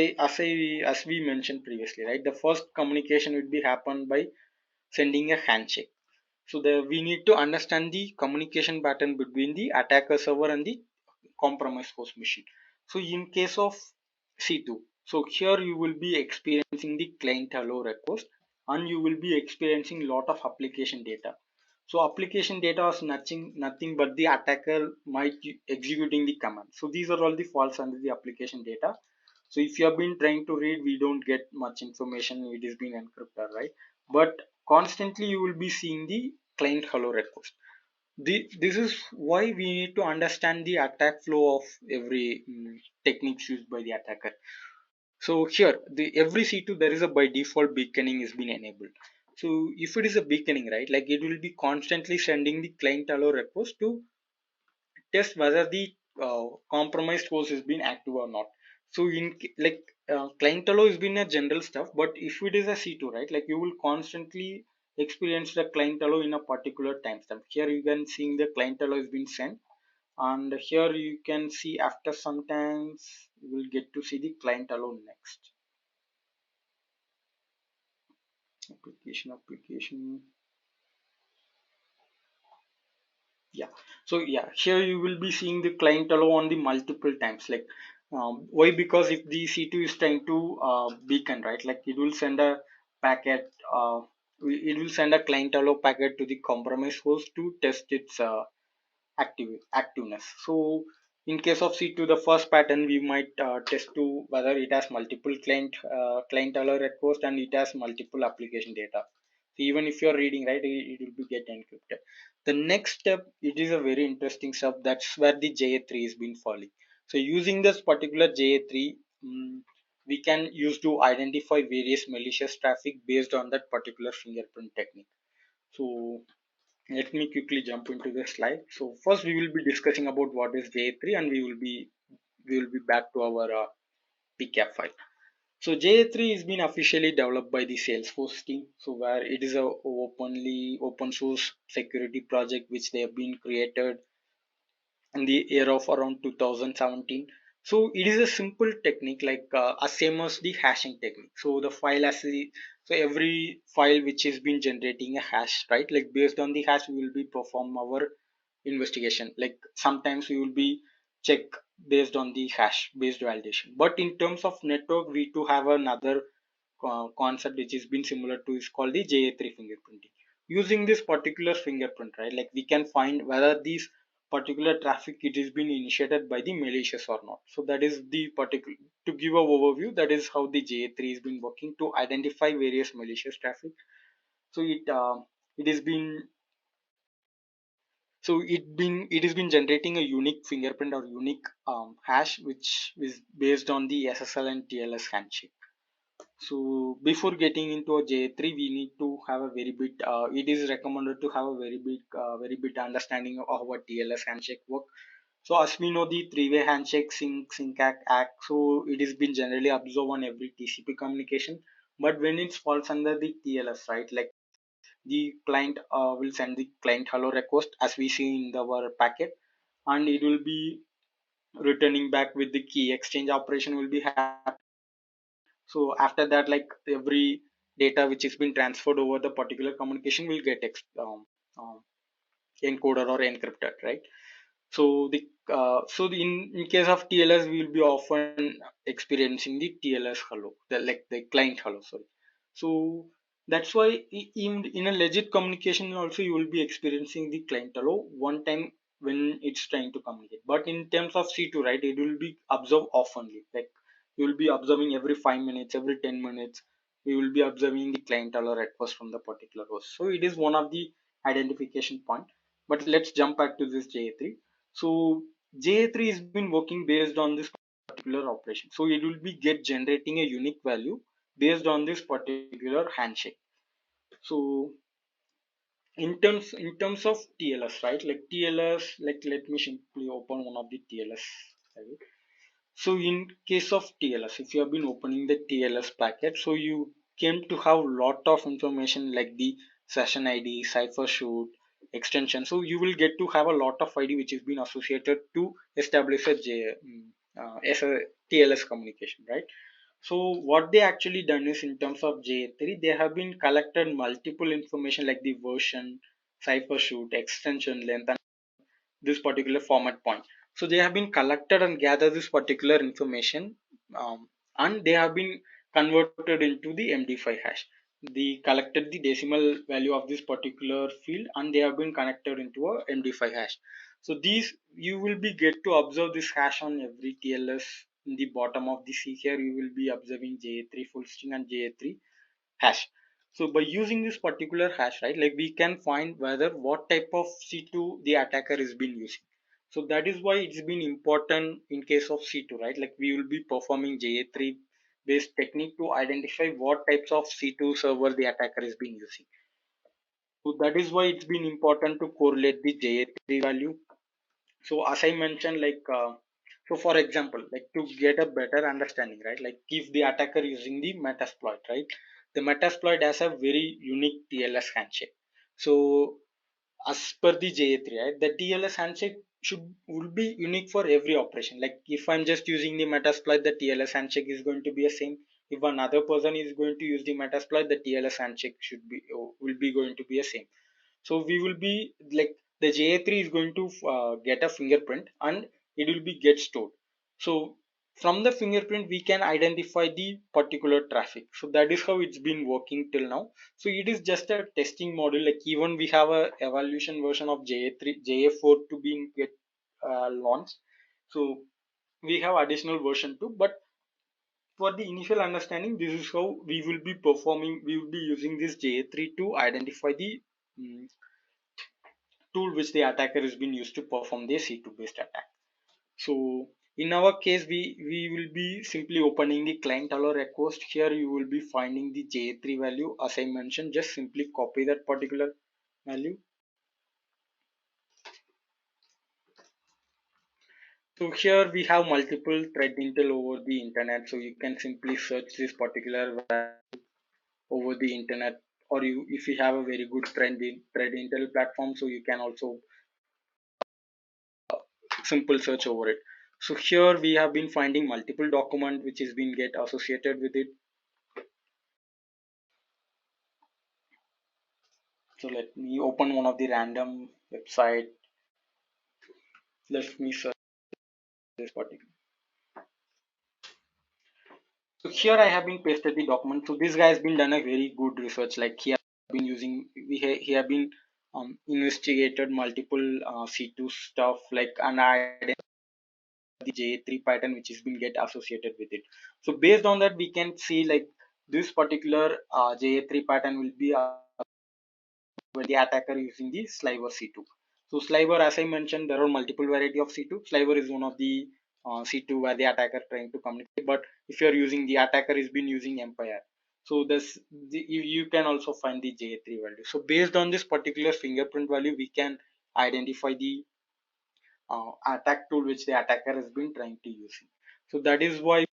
we mentioned previously, right? The first communication would be happen by sending a handshake. So the we need to understand the communication pattern between the attacker server and the compromised host machine. So in case of C2, so here you will be experiencing the client hello request and you will be experiencing lot of application data. So application data is nothing but the attacker might executing the command. So these are all the false under the application data. So if you have been trying to read, we don't get much information. It is being encrypted, right? But constantly you will be seeing the client hello request. This is why we need to understand the attack flow of every techniques used by the attacker. So here, the every C2 there is a by default beaconing is being enabled. So if it is a beaconing, right, like it will be constantly sending the client hello request to test whether the compromised host has been active or not. So like client allow has been a general stuff, but if it is a C2, right, like you will constantly experience the client allow in a particular timestamp. Here you can see the client allow has been sent, and here you can see after sometimes you will get to see the client allow next. Application. Yeah. So yeah, here you will be seeing the client allow on the multiple times. Like why? Because if the C2 is trying to beacon, right? Like it will send a packet. It will send a client allow packet to the compromise host to test its activeness. So in case of C2, the first pattern we might test to whether it has multiple client allow request and it has multiple application data. So even if you're reading, right, it will be get encrypted. The next step, it is a very interesting step. That's where the JA3 is been falling. So using this particular JA3, we can use to identify various malicious traffic based on that particular fingerprint technique. So let me quickly jump into the slide. So first we will be discussing about what is JA3 and we will be back to our PCAP file. So JA3 is been officially developed by the Salesforce team. So where it is a open source security project which they have been created in the year of around 2017. So it is a simple technique like as same as the hashing technique. So the file has the so every file which is been generating a hash, right, like based on the hash we will be perform our investigation. Like sometimes we will be check based on the hash based validation, but in terms of network we to have another concept which is been similar to is called the JA3 fingerprinting. Using this particular fingerprint, right, like we can find whether these particular traffic it is been initiated by the malicious or not. So that is the particular to give a overview. That is how the JA3 has been working to identify various malicious traffic. So it has been it has been generating a unique fingerprint or unique hash which is based on the SSL and TLS handshake. So before getting into a J3, we need to have a very bit. It is recommended to have a very bit understanding of how a TLS handshake work. So as we know, the three-way handshake sync act. So it has been generally observed on every TCP communication. But when it falls under the TLS, right, like the client will send the client hello request as we see in our packet, and it will be returning back with the key exchange operation will be happening. So after that, like every data which is been transferred over the particular communication will get um, encoded or encrypted, right? In case of TLS, we will be often experiencing the TLS hello, like the client hello, sorry. So that's why in a legit communication also you will be experiencing the client hello one time when it's trying to communicate. But in terms of C2, right, it will be observed oftenly. Like you will be observing every 5 minutes, every 10 minutes. We will be observing the client hello request from the particular host. So it is one of the identification point. But let's jump back to this JA3. So JA3 has been working based on this particular operation. So it will be get generating a unique value based on this particular handshake. So in terms of TLS, right? Like TLS, like let me simply open one of the TLS. Right? So in case of TLS, if you have been opening the TLS packet, so you came to have lot of information like the session ID, cipher shoot, extension. So you will get to have a lot of ID which is been associated to establish as a TLS communication, right? So what they actually done is in terms of J3, they have been collected multiple information like the version, cipher shoot, extension length, and this particular format point. So they have been collected and gathered this particular information, and they have been converted into the MD5 hash. They collected the decimal value of this particular field and they have been connected into a MD5 hash. So these you will be get to observe this hash on every TLS. In the bottom of the C here you will be observing JA3 full string and JA3 hash. So by using this particular hash, right, like we can find whether what type of C2 the attacker is been using. So that is why it's been important in case of C2, right? Like we will be performing JA3 based technique to identify what types of C2 server the attacker is been using. So that is why it's been important to correlate the JA3 value. So as I mentioned, so for example, like to get a better understanding, right, like if the attacker using the metasploit, right, the metasploit has a very unique TLS handshake. So as per the JA3, right, the TLS handshake will be unique for every operation. Like if I'm just using the metasploit, the TLS handshake is going to be the same. If another person is going to use the metasploit, the TLS handshake will be going to be the same. So we will be like the JA3 is going to get a fingerprint and it will be get stored. So from the fingerprint we can identify the particular traffic. So that is how it's been working till now. So it is just a testing model. Like even we have a evaluation version of JA3, JA4 to be get launched. So we have additional version too, but for the initial understanding, this is how we will be performing. We will be using this JA3 to identify the mm, tool which the attacker has been used to perform the C2 based attack. So in our case, we will be simply opening the client hello request. Here you will be finding the J3 value. As I mentioned, just simply copy that particular value. So here we have multiple thread intel over the internet. So you can simply search this particular value over the internet, or you if you have a very good thread intel platform, so you can also simple search over it. So here we have been finding multiple document which is been get associated with it. So let me open one of the random website. Let me search this particular. So here I have been pasted the document. So this guy has been done a very good research. Like he have been using, he have been investigated multiple C2 stuff like and identified the J3 pattern which has been get associated with it. So based on that, we can see like this particular J3 pattern will be when the attacker using the sliver C2. So sliver, as I mentioned, there are multiple variety of C2. Sliver is one of the C2 where the attacker trying to communicate. But if you are using the attacker is been using Empire. So you can also find the J3 value. So based on this particular fingerprint value, we can identify the attack tool which the attacker has been trying to use. So that is why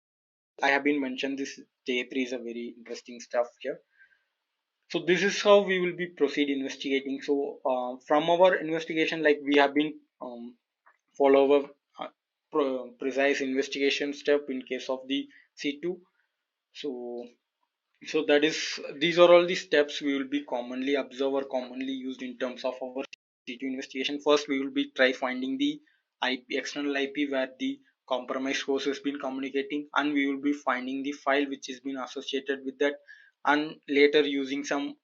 I have been mentioned this J3 is a very interesting stuff here. So this is how we will be proceed investigating. So from our investigation, like we have been follow our precise investigation step in case of the C2. So so that is, these are all the steps we will be commonly observe or commonly used in terms of our C2 investigation. First, we will be try finding the IP, external IP where the compromised source has been communicating, and we will be finding the file which has been associated with that, and later using some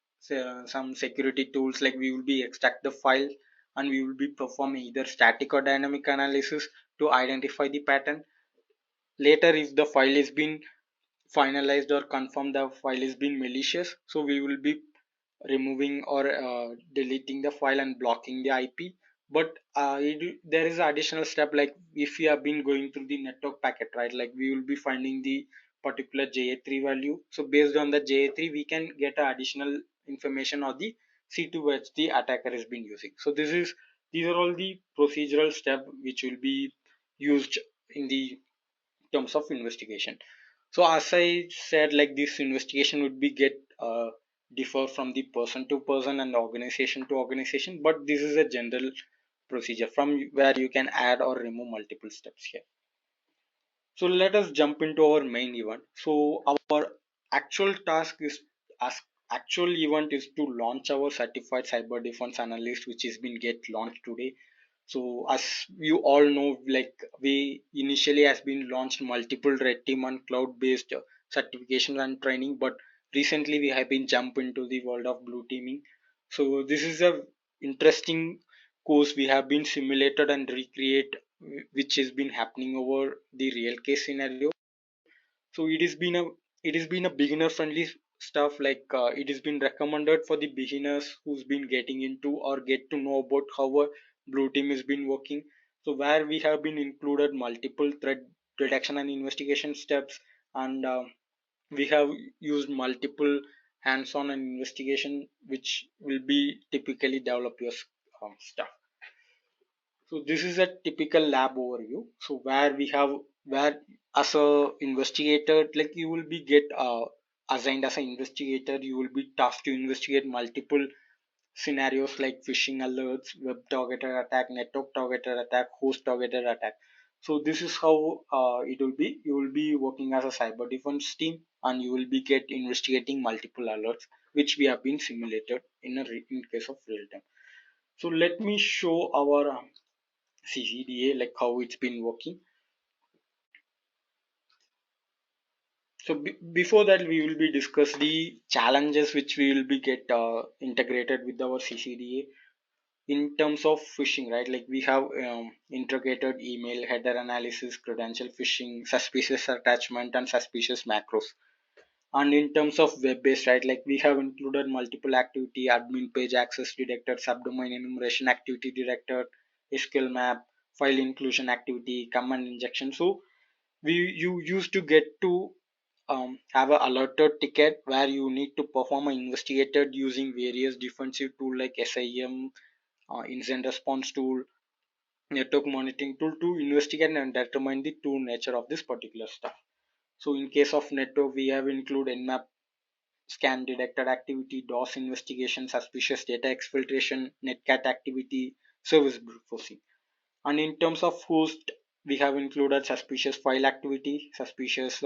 security tools, like we will be extract the file, and we will be performing either static or dynamic analysis to identify the pattern. Later, if the file is been finalized or confirm the file is being malicious, so we will be removing or deleting the file and blocking the IP. But there is an additional step, like if we have been going through the network packet, right, like we will be finding the particular JA3 value. So based on the JA3 we can get additional information on the C2 which the attacker has been using. So these are all the procedural step which will be used in the terms of investigation. So as I said, like this investigation would be get differ from the person to person and organization to organization, but this is a general procedure from where you can add or remove multiple steps here. So let us jump into our main event. So our actual task is as actual event is to launch our certified cyber defense analyst, which is been get launched today. So as you all know, like we initially has been launched multiple red team and cloud based certification and training, but recently we have been jump into the world of blue teaming. So this is a interesting course we have been simulated and recreate which has been happening over the real case scenario. So it has been a beginner friendly stuff, like it has been recommended for the beginners who's been getting into or get to know about how a blue team has been working. So where we have been included multiple threat detection and investigation steps, and we have used multiple hands-on and investigation which will be typically develop your stuff. So this is a typical lab overview. So where we have, where as a investigator, like you will be get assigned as an investigator, you will be tasked to investigate multiple scenarios like phishing alerts, web targeted attack, network targeted attack, host targeted attack. So this is how it will be. You will be working as a cyber defense team, and you will be get investigating multiple alerts which we have been simulated in in case of real time. So let me show our CCDA, like how it's been working. So before that, we will be discuss the challenges which we will be get integrated with our CCDA in terms of phishing, right? Like we have integrated email header analysis, credential phishing, suspicious attachment, and suspicious macros. And in terms of web-based, right, like we have included multiple activity, admin page access detector, subdomain enumeration activity detector, SQL map, file inclusion activity, command injection. So we you used to get to have a alerted ticket where you need to perform an investigator using various defensive tool like SIM, incident response tool, network monitoring tool to investigate and determine the true nature of this particular stuff. So in case of network, we have include nmap scan detected activity, DOS investigation, suspicious data exfiltration, netcat activity, service brute. And in terms of host, we have included suspicious file activity, suspicious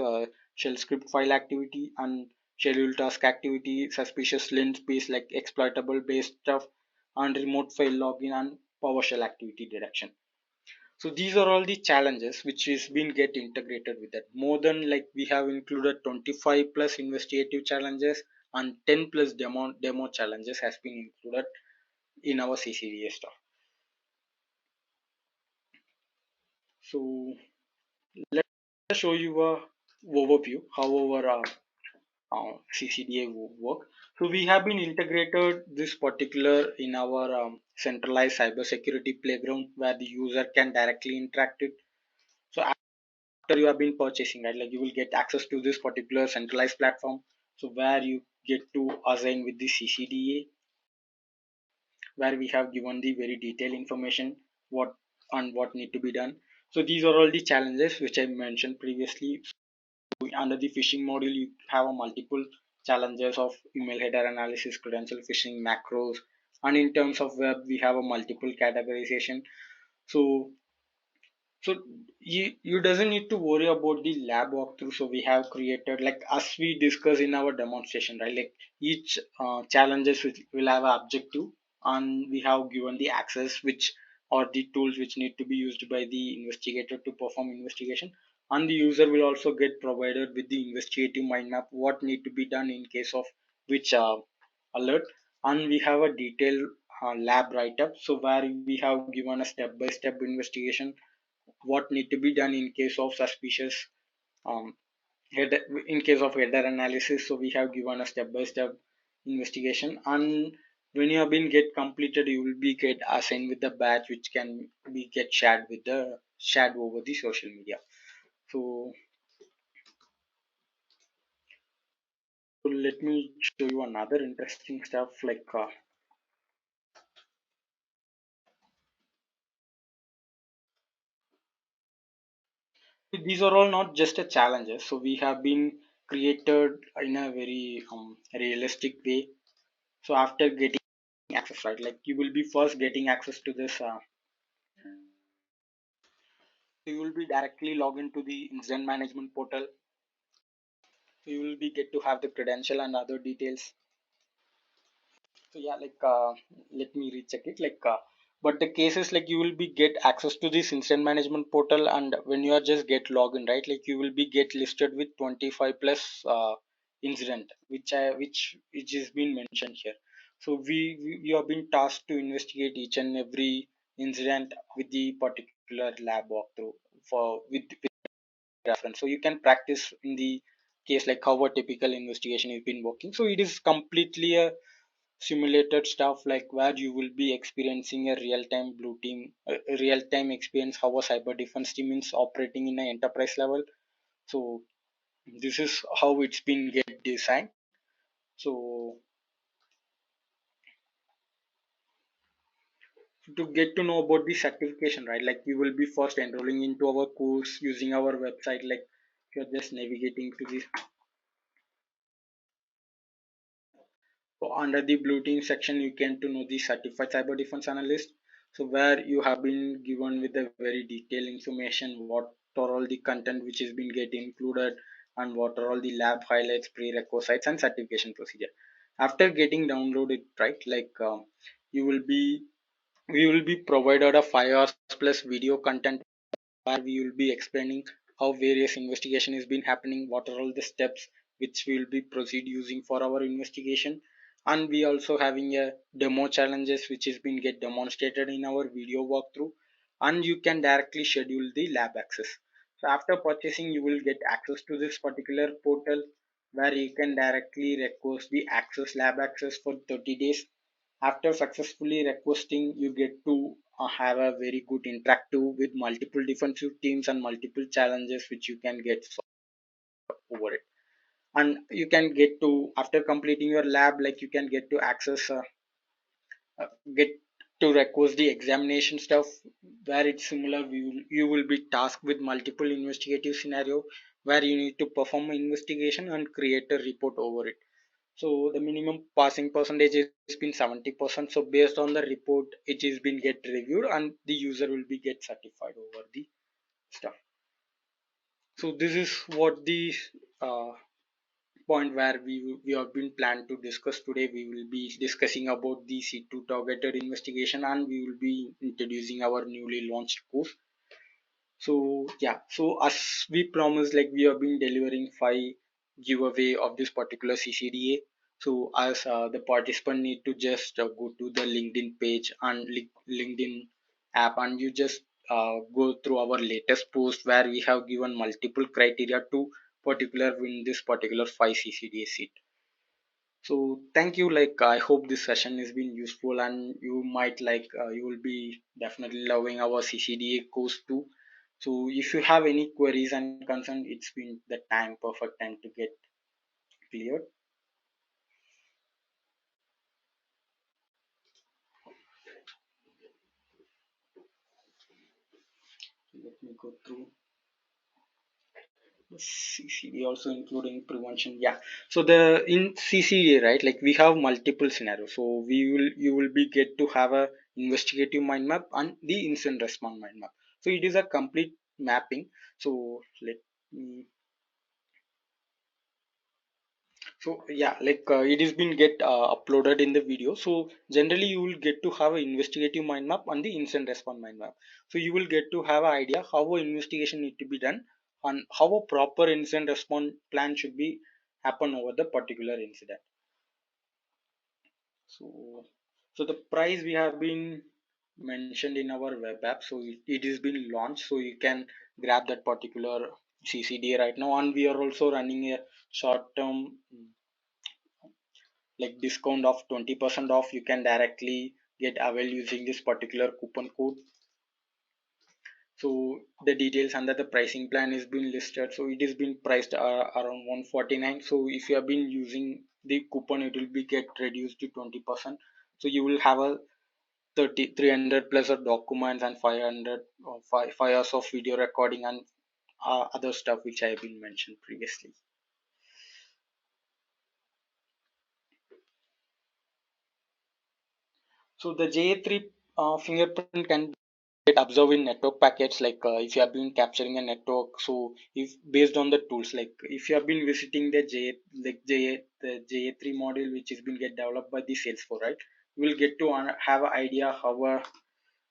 shell script file activity, and schedule task activity, suspicious lint space like exploitable based stuff, and remote file login and PowerShell activity detection. So these are all the challenges which is been get integrated with that. More than like we have included 25 plus investigative challenges and 10 plus demo challenges has been included in our CCDA stuff. So let's show you a overview how our CCDA work. So we have been integrated this particular in our centralized cybersecurity playground where the user can directly interact it. So after you have been purchasing, right, like you will get access to this particular centralized platform. So where you get to assign with the CCDA, where we have given the very detailed information what and what need to be done. So these are all the challenges which I mentioned previously. Under the phishing module, you have a multiple challenges of email header analysis, credential phishing, macros, and in terms of web, we have a multiple categorization. So So you doesn't need to worry about the lab walkthrough. So we have created, like as we discuss in our demonstration, right? Like each challenges will have an objective, and we have given the access which or the tools which need to be used by the investigator to perform investigation, and the user will also get provided with the investigative mind map what need to be done in case of which alert. And we have a detailed lab write up, so where we have given a step by step investigation what need to be done in case of suspicious um, header, in case of header analysis. So we have given a step by step investigation, and when you have been get completed you will be get assigned with the badge which can be get shared over the social media. So, so let me show you another interesting stuff, like these are all not just a challenges, so we have been created in a very realistic way. So after getting access, right, like you will be first getting access to this you will be directly log into the incident management portal. So you will be get to have the credential and other details. So yeah, like let me recheck it, like but the cases, like you will be get access to this incident management portal, and when you are just get login, right, like you will be get listed with 25 plus incident which is been mentioned here. So we have been tasked to investigate each and every incident with the particular lab walkthrough for with reference. So you can practice in the case like how a typical investigation is been working. So it is completely a simulated stuff, like where you will be experiencing a real-time blue team a real-time experience how a cyber defense team is operating in an enterprise level. So this is how it's been get designed. So to get to know about the certification, right, like we will be first enrolling into our course using our website. Like if you're just navigating to this, so under the blue team section, you can to know the certified cyber defense analyst. So where you have been given with a very detailed information, what are all the content which is been get included, and what are all the lab highlights, prerequisites, and certification procedure. After getting downloaded, right, like you will be we will be provided a 5 hours plus video content where we will be explaining how various investigation has been happening, what are all the steps which we will be proceed using for our investigation, and we also having a demo challenges which is been get demonstrated in our video walkthrough, and you can directly schedule the lab access. So after purchasing, you will get access to this particular portal where you can directly request the access lab access for 30 days. After successfully requesting, you get to have a very good interactive with multiple defensive teams and multiple challenges which you can get over it. And you can get to, after completing your lab, like you can get to access get to request the examination stuff where it's similar. You will be tasked with multiple investigative scenario where you need to perform an investigation and create a report over it. So the minimum passing percentage has been 70%. So based on the report, it is been get reviewed and the user will be get certified over the stuff. So this is what the uh, point where we have been planned to discuss today. We will be discussing about the C2 targeted investigation, and we will be introducing our newly launched course. So yeah, so as we promised, like we have been delivering 5 giveaway of this particular CCDA. So as the participant need to just go to the LinkedIn page and LinkedIn app, and you just go through our latest post where we have given multiple criteria to particular win this particular 5 CCDA seat. So thank you. Like I hope this session has been useful, and you might like you will be definitely loving our CCDA course too. So if you have any queries and concern, it's been the perfect time to get cleared. Let me go through the CCDA also including prevention. Yeah. So the in CCDA, right, like we have multiple scenarios. So we will you will be get to have a investigative mind map and the incident response mind map. So it is a complete mapping. So let me, so yeah, like it is been get uploaded in the video. So generally you will get to have an investigative mind map and the incident response mind map. So you will get to have an idea how a investigation need to be done and how a proper incident response plan should be happen over the particular incident. So, so the price we have been mentioned in our web app. So it is been launched. So you can grab that particular CCD right now. And we are also running a short term like discount of 20% off. You can directly get avail using this particular coupon code. So the details under the pricing plan is been listed. So it is been priced around 149. So if you have been using the coupon, it will be get reduced to 20%. So you will have a 300 plus of documents and 500 5 hours of video recording and other stuff which I have been mentioned previously. So the JA3 fingerprint can get observed in network packets, like if you have been capturing a network. So if based on the tools, like if you have been visiting the the JA3 module which has been get developed by the Salesforce, right? You will get to have an idea how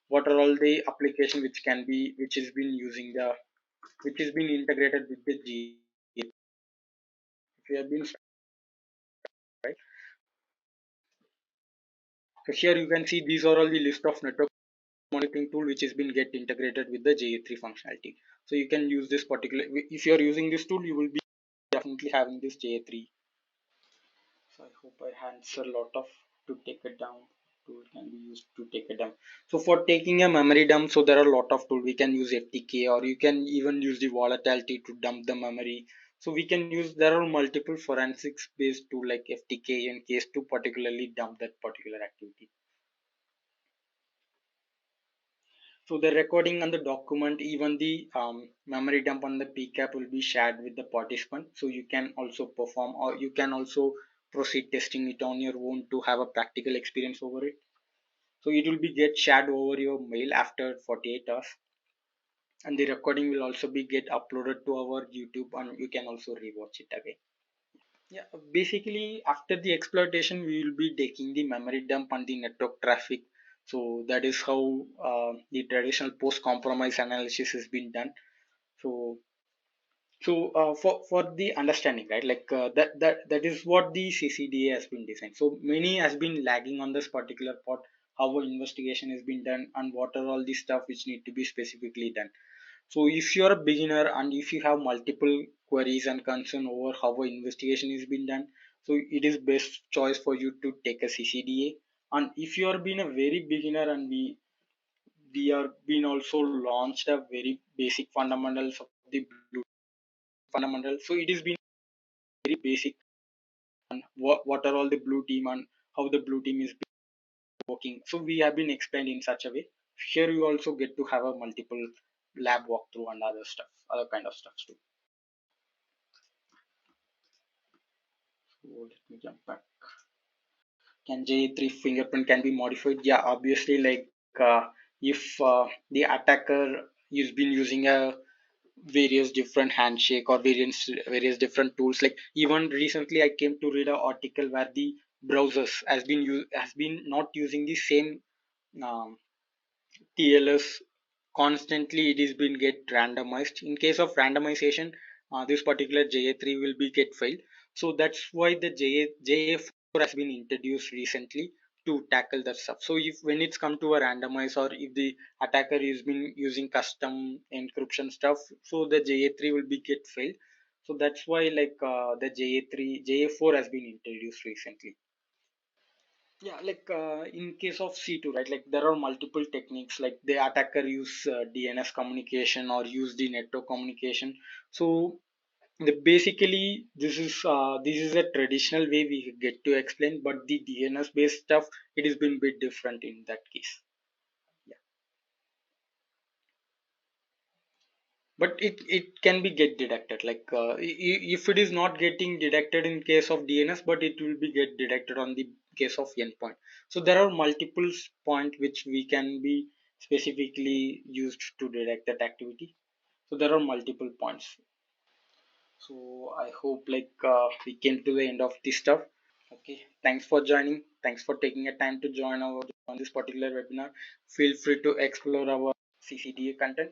what are all the application which can be which has been using the which is being integrated with the GA. If you have been right. So here you can see these are all the list of network monitoring tool which has been get integrated with the GA3 functionality. So you can use this particular if you are using this tool, you will be definitely having this JA3. So I hope I answer a lot of to take it down. Tool can be used to take it down. So for taking a memory dump, so there are a lot of tools. We can use FTK or you can even use the volatility to dump the memory. So we can use there are multiple forensics based tool like FTK in case to particularly dump that particular activity. So the recording and the document, even the memory dump on the PCAP will be shared with the participant. So you can also perform or you can also proceed testing it on your own to have a practical experience over it. So it will be get shared over your mail after 48 hours. And the recording will also be get uploaded to our YouTube and you can also rewatch it again. Yeah, basically after the exploitation, we will be taking the memory dump and the network traffic. So that is how the traditional post-compromise analysis has been done. So for the understanding, right, like that is what the CCDA has been designed. So many has been lagging on this particular part, how an investigation has been done and what are all the stuff which need to be specifically done. So if you're a beginner and if you have multiple queries and concern over how an investigation is being done, so it is best choice for you to take a CCDA. And if you are being a very beginner and we are being also launched a very basic fundamentals of the blue fundamentals. So it is been very basic and what are all the blue team and how the blue team is working. So we have been explained in such a way. Here you also get to have a multiple lab walkthrough and other stuff, other kind of stuff too. So let me jump back. Can J3 fingerprint can be modified? Yeah, obviously, like if the attacker has been using a various different handshake or various different tools. Like even recently, I came to read an article where the browsers has been not using the same um, TLS constantly. It is been get randomized. In case of randomization, this particular JA3 will be get failed. So that's why the JA4 has been introduced recently to tackle that stuff. So if when it's come to a randomize or if the attacker is been using custom encryption stuff, so the JA3 will be get failed. So that's why like the JA3 JA4 has been introduced recently. Yeah, like in case of C2, right? Like there are multiple techniques. Like the attacker use DNS communication or use the network communication. So basically this is a traditional way we get to explain, but the DNS based stuff it has been bit different in that case. Yeah, but it can be get detected. Like if it is not getting detected in case of DNS, but it will be get detected on the case of endpoint. So there are multiple point which we can be specifically used to detect that activity. So there are multiple points. So I hope we came to the end of this stuff. Okay, thanks for joining. Thanks for taking a time to join our on this particular webinar. Feel free to explore our CCDA content.